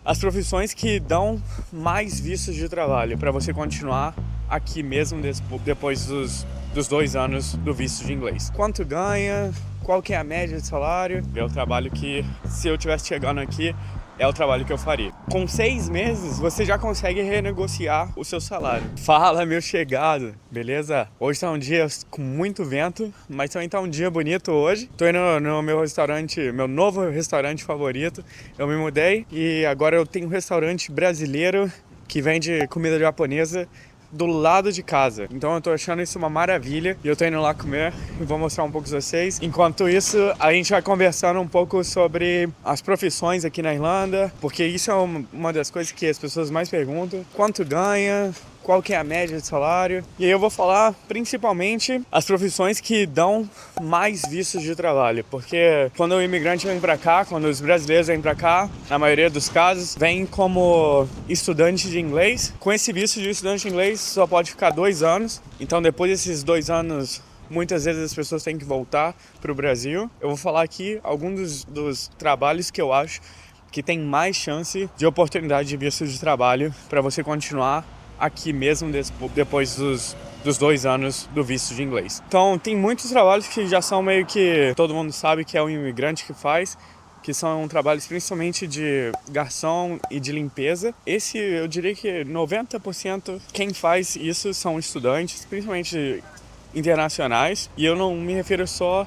as profissões que dão mais vistos de trabalho para você continuar aqui mesmo depois dos 2 anos do visto de inglês. Quanto ganha? Qual que é a média de salário? É o trabalho que, se eu estivesse chegando aqui, é o trabalho que eu faria. Com 6 meses, você já consegue renegociar o seu salário. Fala, meu chegado, beleza? Hoje tá um dia com muito vento, mas também tá um dia bonito hoje. Tô indo no meu restaurante, meu novo restaurante favorito. Eu me mudei e agora eu tenho um restaurante brasileiro que vende comida japonesa do lado de casa. Então eu tô achando isso uma maravilha e eu tô indo lá comer e vou mostrar um pouco pra vocês. Enquanto isso, a gente vai conversando um pouco sobre as profissões aqui na Irlanda, porque isso é uma das coisas que as pessoas mais perguntam. Quanto ganha? Qual que é a média de salário? E aí eu vou falar principalmente as profissões que dão mais vistos de trabalho, porque quando o imigrante vem para cá, quando os brasileiros vêm para cá, na maioria dos casos, vem como estudante de inglês. Com esse visto de estudante de inglês só pode ficar 2 anos, então depois desses 2 anos muitas vezes as pessoas têm que voltar para o Brasil. Eu vou falar aqui alguns dos trabalhos que eu acho que tem mais chance de oportunidade de visto de trabalho para você continuar aqui mesmo depois dos 2 anos do visto de inglês. Então tem muitos trabalhos que já são meio que todo mundo sabe que é um imigrante que faz, que são trabalhos principalmente de garçom e de limpeza. Esse eu diria que 90% quem faz isso são estudantes, principalmente internacionais, e eu não me refiro só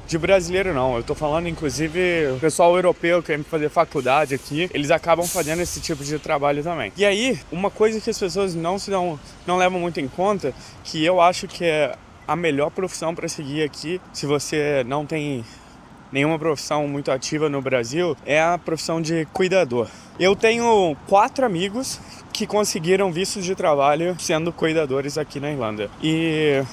de brasileiro não, eu tô falando inclusive o pessoal europeu que vem fazer faculdade aqui, eles acabam fazendo esse tipo de trabalho também. E aí, uma coisa que as pessoas não levam muito em conta, que eu acho que é a melhor profissão para seguir aqui, se você não tem nenhuma profissão muito ativa no Brasil, é a profissão de cuidador. Eu tenho 4 amigos que conseguiram vistos de trabalho sendo cuidadores aqui na Irlanda. E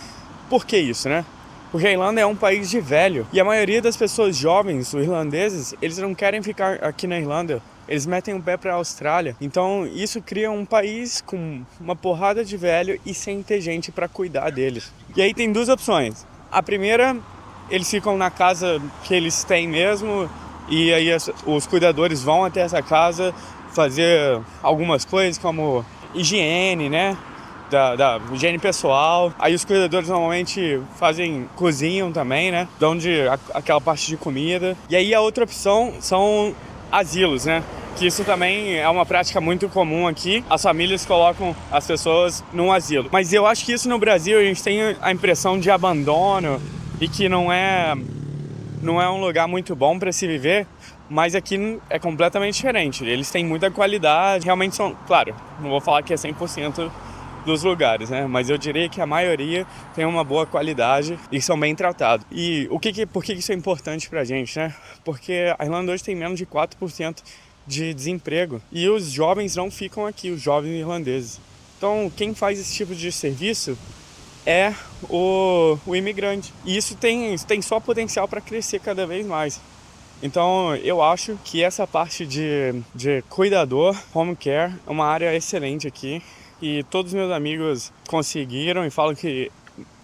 por que isso, né? Porque a Irlanda é um país de velho e a maioria das pessoas jovens, os irlandeses, eles não querem ficar aqui na Irlanda. Eles metem o pé para a Austrália. Então isso cria um país com uma porrada de velho e sem ter gente para cuidar deles. E aí tem 2 opções. A primeira, eles ficam na casa que eles têm mesmo e aí os cuidadores vão até essa casa fazer algumas coisas como higiene, né? Da higiene pessoal. Aí os cuidadores normalmente cozinham também, né? Dão aquela parte de comida. E aí a outra opção são asilos, né? Que isso também é uma prática muito comum aqui. As famílias colocam as pessoas num asilo. Mas eu acho que isso no Brasil a gente tem a impressão de abandono e que não é um lugar muito bom para se viver. Mas aqui é completamente diferente. Eles têm muita qualidade. Realmente são, claro, não vou falar que é 100% dos lugares, né? Mas eu diria que a maioria tem uma boa qualidade e são bem tratados. E por que isso é importante pra gente, né? Porque a Irlanda hoje tem menos de 4% de desemprego e os jovens não ficam aqui, os jovens irlandeses. Então, quem faz esse tipo de serviço é o imigrante. E isso tem só potencial para crescer cada vez mais. Então, eu acho que essa parte de cuidador, home care, é uma área excelente aqui. E todos os meus amigos conseguiram e falam que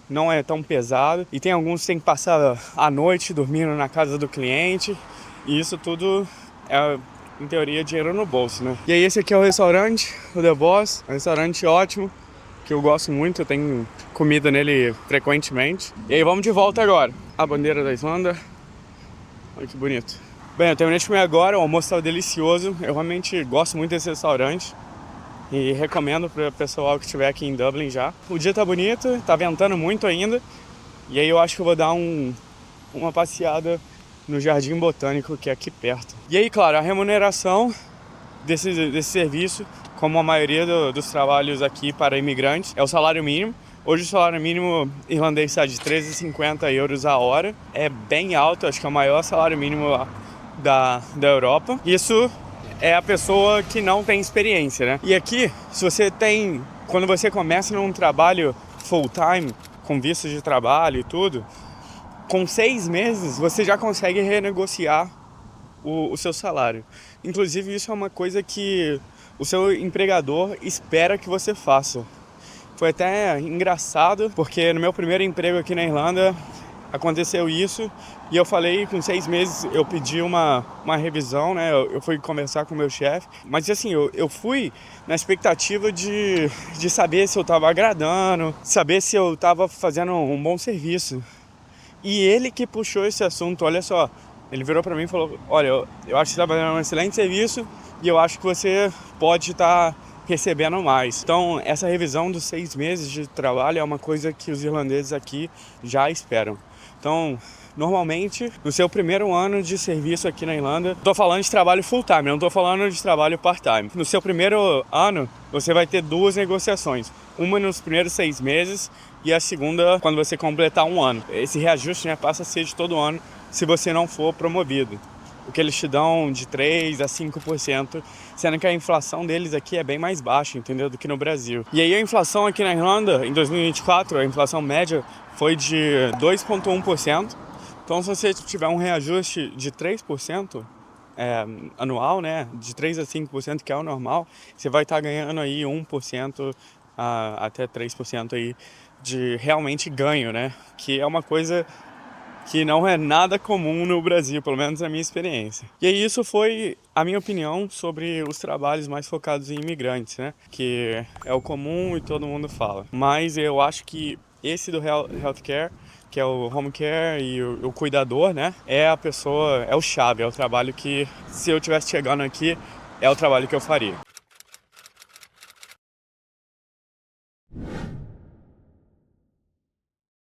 não é tão pesado. E tem alguns que tem que passar a noite dormindo na casa do cliente. E isso tudo é, em teoria, dinheiro no bolso, né? E aí esse aqui é o restaurante, o The Boss. É um restaurante ótimo, que eu gosto muito. Eu tenho comida nele frequentemente. E aí vamos de volta agora. A bandeira da Islândia. Olha que bonito. Bem, eu terminei de comer agora. O almoço estava delicioso. Eu realmente gosto muito desse restaurante. E recomendo para o pessoal que estiver aqui em Dublin já. O dia tá bonito, tá ventando muito ainda. E aí eu acho que eu vou dar uma passeada no Jardim Botânico, que é aqui perto. E aí, claro, a remuneração desse serviço, como a maioria dos trabalhos aqui para imigrantes, é o salário mínimo. Hoje o salário mínimo irlandês está de 13,50 euros a hora. É bem alto, acho que é o maior salário mínimo da Europa. Isso é a pessoa que não tem experiência, né? E aqui, quando você começa num trabalho full-time, com visto de trabalho e tudo, com 6 meses você já consegue renegociar o seu salário. Inclusive, isso é uma coisa que o seu empregador espera que você faça. Foi até engraçado, porque no meu primeiro emprego aqui na Irlanda, aconteceu isso e eu falei, com 6 meses eu pedi uma revisão, né? Eu fui conversar com o meu chefe, mas assim, eu fui na expectativa de saber se eu estava agradando, saber se eu estava fazendo um bom serviço. E ele que puxou esse assunto, olha só, ele virou para mim e falou, olha, eu acho que você está fazendo um excelente serviço e eu acho que você pode estar recebendo mais. Então, essa revisão dos 6 meses de trabalho é uma coisa que os irlandeses aqui já esperam. Então, normalmente, no seu primeiro ano de serviço aqui na Irlanda, estou falando de trabalho full-time, não estou falando de trabalho part-time. No seu primeiro ano, você vai ter 2 negociações. Uma nos primeiros 6 meses e a segunda quando você completar 1 ano. Esse reajuste, né, passa a ser de todo ano se você não for promovido. O que eles te dão de 3% a 5%, sendo que a inflação deles aqui é bem mais baixa, entendeu, do que no Brasil. E aí a inflação aqui na Irlanda, em 2024, a inflação média foi de 2,1%. Então se você tiver um reajuste de 3%, anual, né, de 3 a 5%, que é o normal, você vai estar ganhando aí 1% até 3% aí de realmente ganho, né, que é uma coisa que não é nada comum no Brasil, pelo menos na minha experiência. E aí isso foi a minha opinião sobre os trabalhos mais focados em imigrantes, né? Que é o comum e todo mundo fala. Mas eu acho que esse do healthcare, que é o home care e o cuidador, né? É a pessoa, é o chave, é o trabalho que, se eu estivesse chegando aqui, é o trabalho que eu faria.